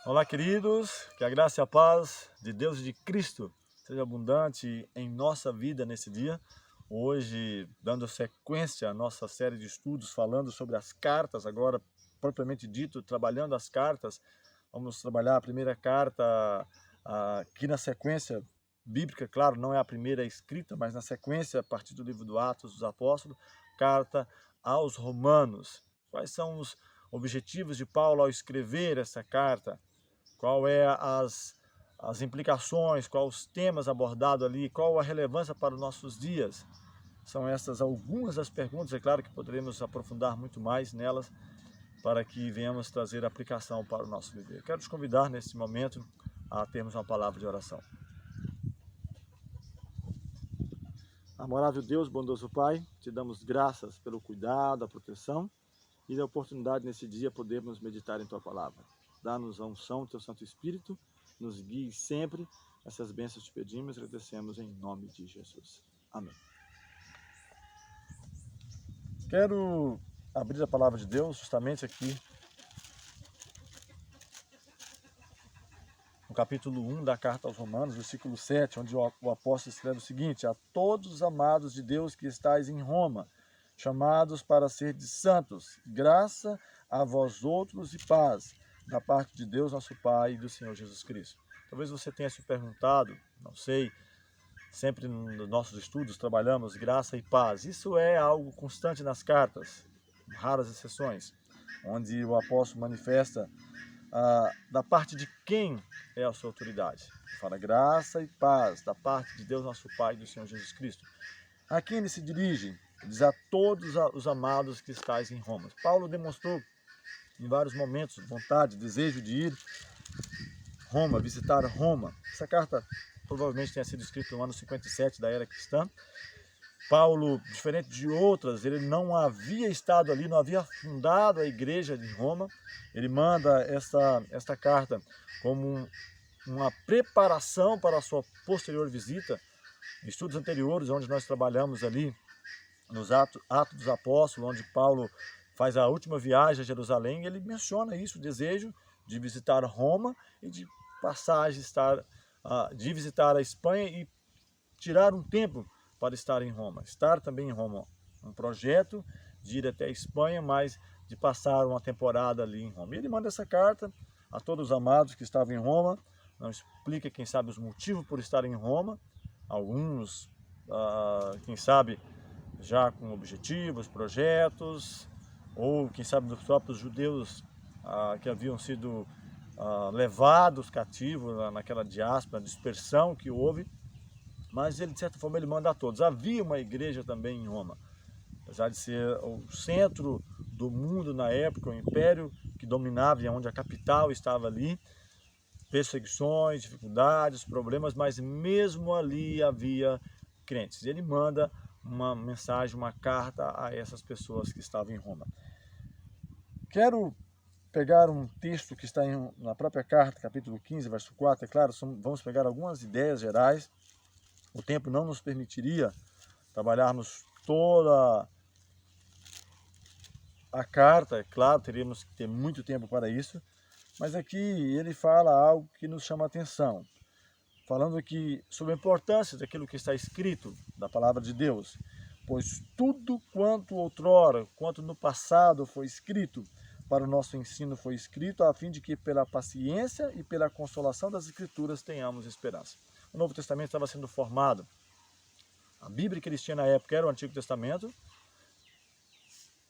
Olá, queridos, que a graça e a paz de Deus e de Cristo seja abundante em nossa vida nesse dia. Hoje, dando sequência à nossa série de estudos, falando sobre as cartas, agora propriamente dito, trabalhando as cartas. Vamos trabalhar a primeira carta aqui na sequência bíblica, claro, não é a primeira escrita, mas na sequência, a partir do livro do Atos dos Apóstolos, carta aos Romanos. Quais são os objetivos de Paulo ao escrever essa carta? Qual é as implicações, quais os temas abordados ali, qual a relevância para os nossos dias? São essas algumas das perguntas, é claro que poderemos aprofundar muito mais nelas para que venhamos trazer aplicação para o nosso viver. Quero te convidar nesse momento a termos uma palavra de oração. Amorável Deus, bondoso Pai, te damos graças pelo cuidado, a proteção e a oportunidade nesse dia podermos meditar em Tua palavra. Dá-nos a unção do Teu Santo Espírito, nos guie sempre. Essas bênçãos te pedimos e agradecemos em nome de Jesus. Amém. Quero abrir a palavra de Deus justamente aqui no capítulo 1 da carta aos Romanos, versículo 7, onde o apóstolo escreve o seguinte: a todos os amados de Deus que estáis em Roma, chamados para ser de santos, graça a vós outros e paz, da parte de Deus nosso Pai e do Senhor Jesus Cristo. Talvez você tenha se perguntado, não sei, sempre nos nossos estudos trabalhamos graça e paz. Isso é algo constante nas cartas, raras exceções, onde o apóstolo manifesta da parte de quem é a sua autoridade. Fala graça e paz, da parte de Deus nosso Pai e do Senhor Jesus Cristo. A quem ele se dirige? Diz a todos os amados que estáis em Roma. Paulo demonstrou em vários momentos vontade, desejo de ir Roma, visitar Roma. Essa carta provavelmente tenha sido escrita no ano 57 da era cristã. Paulo, diferente de outras, ele não havia estado ali, não havia fundado a igreja de Roma. Ele manda esta carta como uma preparação para a sua posterior visita. Estudos anteriores, onde nós trabalhamos ali nos Atos dos Apóstolos, onde Paulo faz a última viagem a Jerusalém, ele menciona isso, o desejo de visitar Roma e de passagem de visitar a Espanha e tirar um tempo para estar em Roma. Estar também em Roma, um projeto de ir até a Espanha, mas de passar uma temporada ali em Roma. E ele manda essa carta a todos os amados que estavam em Roma, não explica, quem sabe, os motivos por estar em Roma, alguns, quem sabe, já com objetivos, projetos, ou quem sabe dos próprios judeus que haviam sido levados cativos naquela diáspora, dispersão que houve, mas ele, de certa forma, ele manda a todos. Havia uma igreja também em Roma, apesar de ser o centro do mundo na época, o império que dominava e onde a capital estava ali, perseguições, dificuldades, problemas, mas mesmo ali havia crentes. Ele manda uma mensagem, uma carta a essas pessoas que estavam em Roma. Quero pegar um texto que está na própria carta, capítulo 15, verso 4, é claro, vamos pegar algumas ideias gerais. O tempo não nos permitiria trabalharmos toda a carta, é claro, teríamos que ter muito tempo para isso, mas aqui ele fala algo que nos chama a atenção, falando aqui sobre a importância daquilo que está escrito, da palavra de Deus. Pois tudo quanto outrora, quanto no passado foi escrito, para o nosso ensino foi escrito, a fim de que pela paciência e pela consolação das Escrituras tenhamos esperança. O Novo Testamento estava sendo formado. A Bíblia que eles tinham na época era o Antigo Testamento.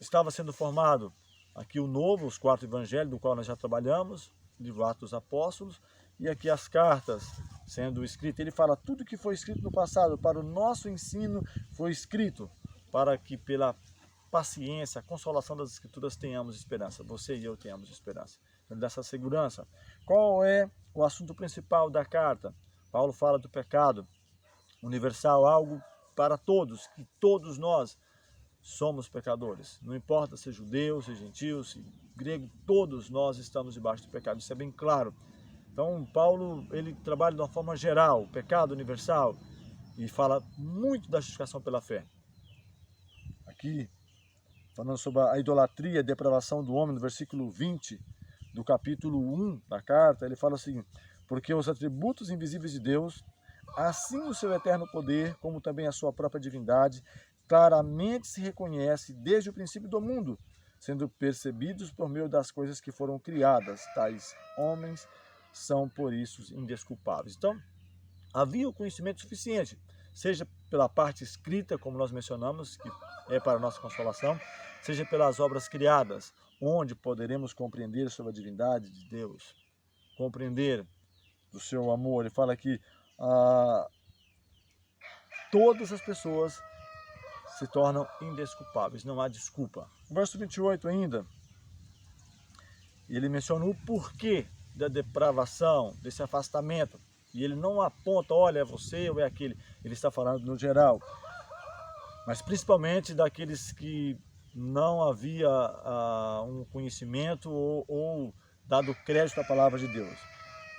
Estava sendo formado aqui o Novo, os 4 Evangelhos, do qual nós já trabalhamos, livro Atos dos Apóstolos, e aqui as cartas sendo escritas. Ele fala, tudo que foi escrito no passado para o nosso ensino foi escrito, para que pela paciência, a consolação das Escrituras tenhamos esperança. Você e eu tenhamos esperança. Ele dá essa segurança. Qual é o assunto principal da carta? Paulo fala do pecado universal, algo para todos, que todos nós somos pecadores. Não importa se judeu, se gentil, se grego, todos nós estamos debaixo do pecado. Isso é bem claro. Então, Paulo, ele trabalha de uma forma geral, o pecado universal, e fala muito da justificação pela fé. Aqui, falando sobre a idolatria e a depravação do homem, no versículo 20, do capítulo 1 da carta, ele fala o seguinte: porque os atributos invisíveis de Deus, assim o seu eterno poder, como também a sua própria divindade, claramente se reconhece desde o princípio do mundo, sendo percebidos por meio das coisas que foram criadas. Tais homens são, por isso, indesculpáveis. Então, havia o conhecimento suficiente, seja pela parte escrita, como nós mencionamos, que é para a nossa consolação, seja pelas obras criadas, onde poderemos compreender sobre a divindade de Deus, compreender do seu amor. Ele fala que todas as pessoas se tornam indesculpáveis, não há desculpa. No verso 28 ainda, ele menciona o porquê da depravação, desse afastamento, e ele não aponta, olha, é você ou é aquele, ele está falando no geral, mas principalmente daqueles que não havia um conhecimento ou dado crédito à palavra de Deus.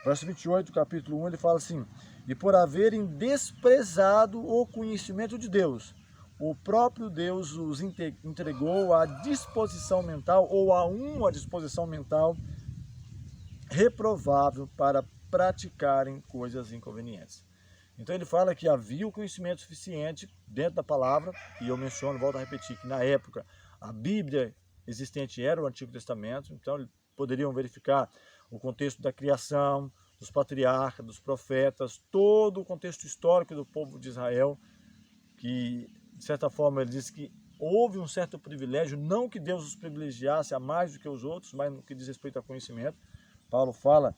Verso 28 do capítulo 1, ele fala assim: e por haverem desprezado o conhecimento de Deus, o próprio Deus os entregou à disposição mental, ou a uma disposição mental reprovável para praticarem coisas inconvenientes. Então ele fala que havia o conhecimento suficiente dentro da palavra, e eu menciono, volto a repetir, que na época a Bíblia existente era o Antigo Testamento, então eles poderiam verificar o contexto da criação, dos patriarcas, dos profetas, todo o contexto histórico do povo de Israel, que de certa forma ele diz que houve um certo privilégio, não que Deus os privilegiasse a mais do que os outros, mas no que diz respeito ao conhecimento. Paulo fala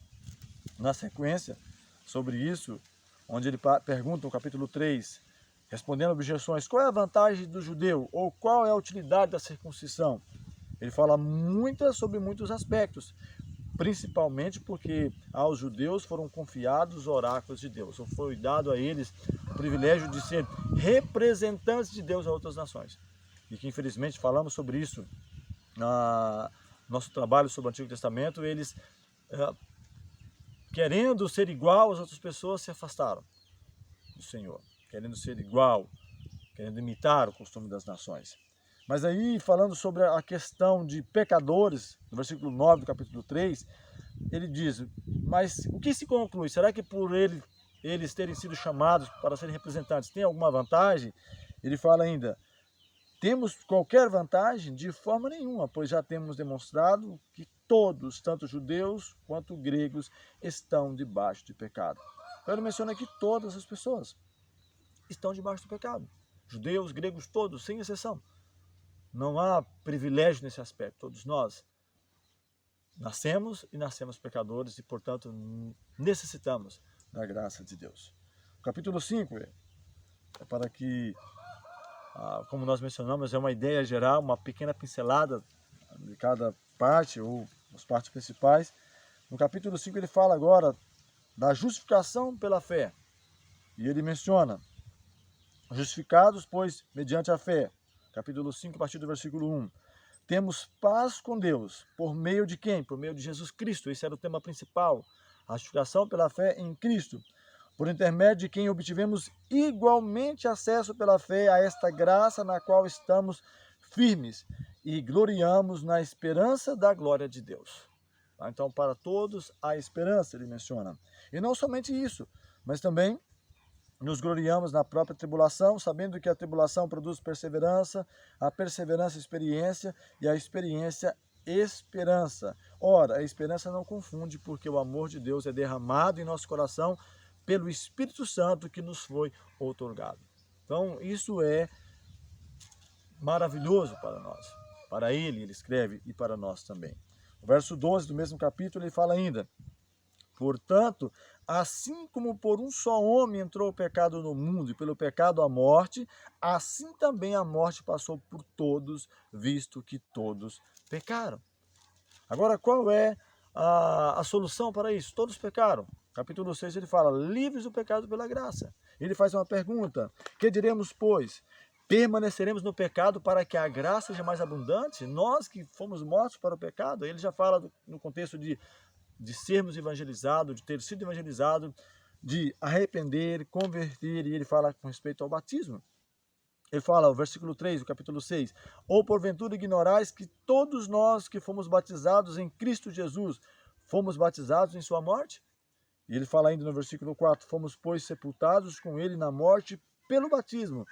na sequência sobre isso, onde ele pergunta no capítulo 3, respondendo objeções, qual é a vantagem do judeu, ou qual é a utilidade da circuncisão? Ele fala sobre muitos aspectos, principalmente porque aos judeus foram confiados os oráculos de Deus, ou foi dado a eles o privilégio de ser representantes de Deus a outras nações. E que infelizmente falamos sobre isso no nosso trabalho sobre o Antigo Testamento, eles querendo ser igual às outras pessoas, se afastaram do Senhor, querendo ser igual, querendo imitar o costume das nações. Mas aí, falando sobre a questão de pecadores, no versículo 9 do capítulo 3, ele diz, mas o que se conclui? Será que por eles terem sido chamados para serem representantes, tem alguma vantagem? Ele fala ainda, temos qualquer vantagem? De forma nenhuma, pois já temos demonstrado que todos, tanto judeus quanto gregos, estão debaixo de pecado. Então ele menciona que todas as pessoas estão debaixo do pecado. Judeus, gregos, todos, sem exceção. Não há privilégio nesse aspecto. Todos nós nascemos pecadores e, portanto, necessitamos da graça de Deus. O capítulo 5 é para que, como nós mencionamos, é uma ideia geral, uma pequena pincelada de cada parte, ou as partes principais. No capítulo 5 ele fala agora da justificação pela fé. E ele menciona, justificados, pois, mediante a fé. Capítulo 5, a partir do versículo 1. Temos paz com Deus, por meio de quem? Por meio de Jesus Cristo. Esse era o tema principal. A justificação pela fé em Cristo. Por intermédio de quem obtivemos igualmente acesso pela fé a esta graça na qual estamos firmes e gloriamos na esperança da glória de Deus. Então, para todos, há esperança, ele menciona. E não somente isso, mas também nos gloriamos na própria tribulação, sabendo que a tribulação produz perseverança, a perseverança experiência e a experiência esperança. Ora, a esperança não confunde, porque o amor de Deus é derramado em nosso coração pelo Espírito Santo que nos foi outorgado. Então, isso é maravilhoso para nós. Para ele escreve, e para nós também. O verso 12 do mesmo capítulo, ele fala ainda, portanto, assim como por um só homem entrou o pecado no mundo, e pelo pecado a morte, assim também a morte passou por todos, visto que todos pecaram. Agora, qual é a solução para isso? Todos pecaram. Capítulo 6 ele fala, livres do pecado pela graça. Ele faz uma pergunta, que diremos, pois? Permaneceremos no pecado para que a graça seja mais abundante? Nós que fomos mortos para o pecado? Ele já fala no contexto de sermos evangelizados, de ter sido evangelizado, de arrepender, converter, e ele fala com respeito ao batismo. Ele fala, o versículo 3 do capítulo 6, ou porventura ignorais que todos nós que fomos batizados em Cristo Jesus, fomos batizados em sua morte? E ele fala ainda no versículo 4, fomos, pois, sepultados com ele na morte pelo batismo,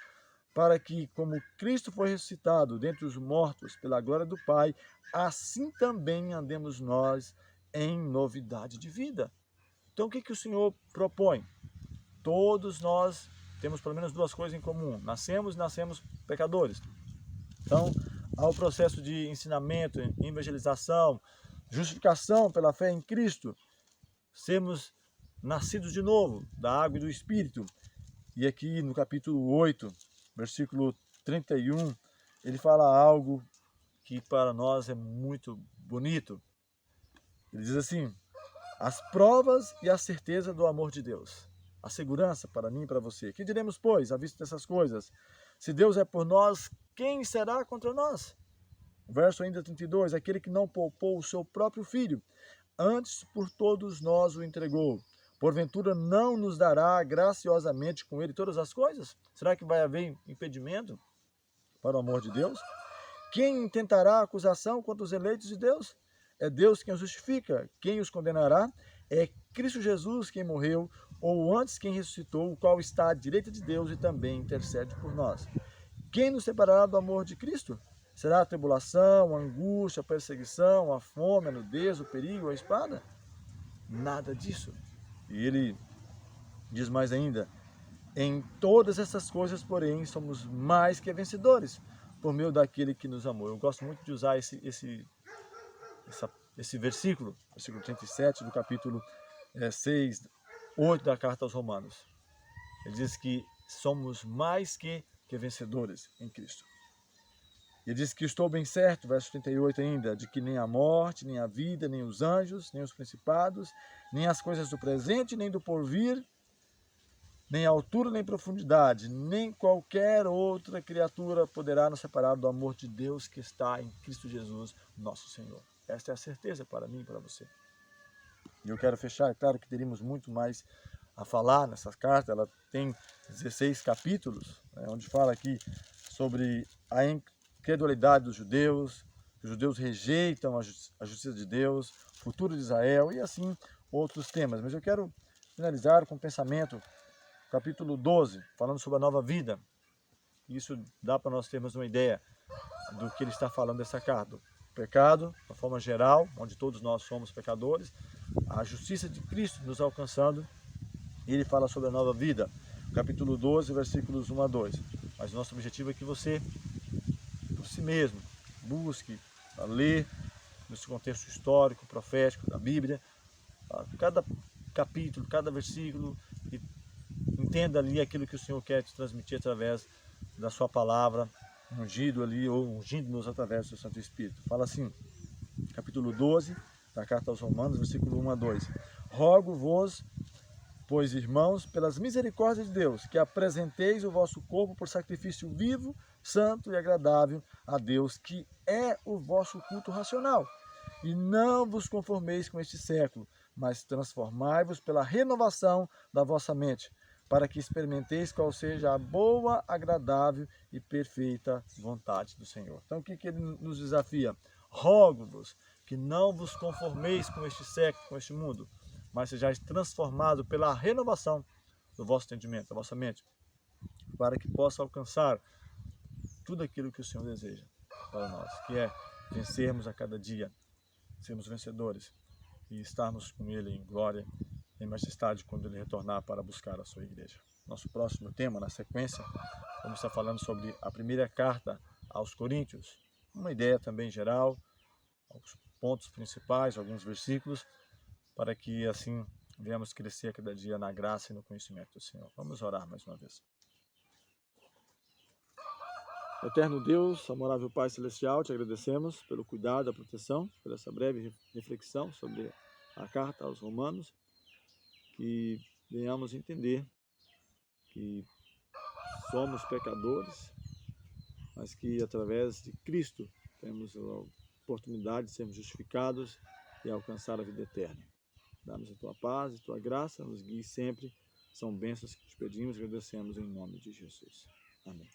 para que, como Cristo foi ressuscitado dentre os mortos pela glória do Pai, assim também andemos nós em novidade de vida. Então, o que o Senhor propõe? Todos nós temos pelo menos duas coisas em comum. Nascemos pecadores. Então, há o processo de ensinamento, evangelização, justificação pela fé em Cristo, sermos nascidos de novo, da água e do Espírito. E aqui no capítulo 8, versículo 31, ele fala algo que para nós é muito bonito. Ele diz assim, as provas e a certeza do amor de Deus. A segurança para mim e para você. Que diremos, pois, à vista dessas coisas? Se Deus é por nós, quem será contra nós? Verso ainda 32, aquele que não poupou o seu próprio filho, antes por todos nós o entregou. Porventura não nos dará graciosamente com ele todas as coisas? Será que vai haver impedimento para o amor de Deus? Quem tentará acusação contra os eleitos de Deus? É Deus quem os justifica. Quem os condenará? É Cristo Jesus quem morreu, ou antes quem ressuscitou, o qual está à direita de Deus e também intercede por nós. Quem nos separará do amor de Cristo? Será a tribulação, a angústia, a perseguição, a fome, a nudez, o perigo, a espada? Nada disso. E ele diz mais ainda, em todas essas coisas, porém, somos mais que vencedores, por meio daquele que nos amou. Eu gosto muito de usar esse versículo, versículo 37 do capítulo 6, 8 da carta aos Romanos. Ele diz que somos mais que vencedores em Cristo. Ele diz que estou bem certo, verso 38 ainda, de que nem a morte, nem a vida, nem os anjos, nem os principados, nem as coisas do presente, nem do porvir, nem altura, nem profundidade, nem qualquer outra criatura poderá nos separar do amor de Deus que está em Cristo Jesus, nosso Senhor. Esta é a certeza para mim e para você. E eu quero fechar, é claro que teríamos muito mais a falar nessa carta, ela tem 16 capítulos, onde fala aqui sobre a incredulidade dos judeus, os judeus rejeitam a justiça de Deus, o futuro de Israel e assim outros temas. Mas eu quero finalizar com um pensamento, capítulo 12, falando sobre a nova vida. Isso dá para nós termos uma ideia do que ele está falando dessa carta. O pecado, de uma forma geral, onde todos nós somos pecadores, a justiça de Cristo nos alcançando, e ele fala sobre a nova vida. Capítulo 12, versículos 1 a 2. Mas o nosso objetivo é que você, por si mesmo, busque a ler nesse contexto histórico, profético da Bíblia, cada capítulo, cada versículo, e entenda ali aquilo que o Senhor quer te transmitir através da sua palavra, ungido ali, ou ungindo-nos através do seu Santo Espírito. Fala assim, capítulo 12, da carta aos Romanos, versículo 1 a 2. Rogo-vos, pois, irmãos, pelas misericórdias de Deus, que apresenteis o vosso corpo por sacrifício vivo, santo e agradável a Deus, que é o vosso culto racional. E não vos conformeis com este século, mas transformai-vos pela renovação da vossa mente, para que experimenteis qual seja a boa, agradável e perfeita vontade do Senhor. Então, o que ele nos desafia? Rogo-vos que não vos conformeis com este século, com este mundo, mas sejais transformado pela renovação do vosso entendimento, da vossa mente, para que possa alcançar tudo aquilo que o Senhor deseja para nós, que é vencermos a cada dia, sermos vencedores e estarmos com Ele em glória, em majestade, quando Ele retornar para buscar a sua igreja. Nosso próximo tema, na sequência, vamos estar falando sobre a primeira carta aos Coríntios, uma ideia também geral, alguns pontos principais, alguns versículos, para que assim venhamos crescer a cada dia na graça e no conhecimento do Senhor. Vamos orar mais uma vez. Eterno Deus, amorável Pai Celestial, te agradecemos pelo cuidado, a proteção, por essa breve reflexão sobre a carta aos Romanos, que venhamos entender que somos pecadores, mas que através de Cristo temos a oportunidade de sermos justificados e alcançar a vida eterna. Dá-nos a tua paz e tua graça, nos guie sempre. São bênçãos que te pedimos e agradecemos em nome de Jesus. Amém.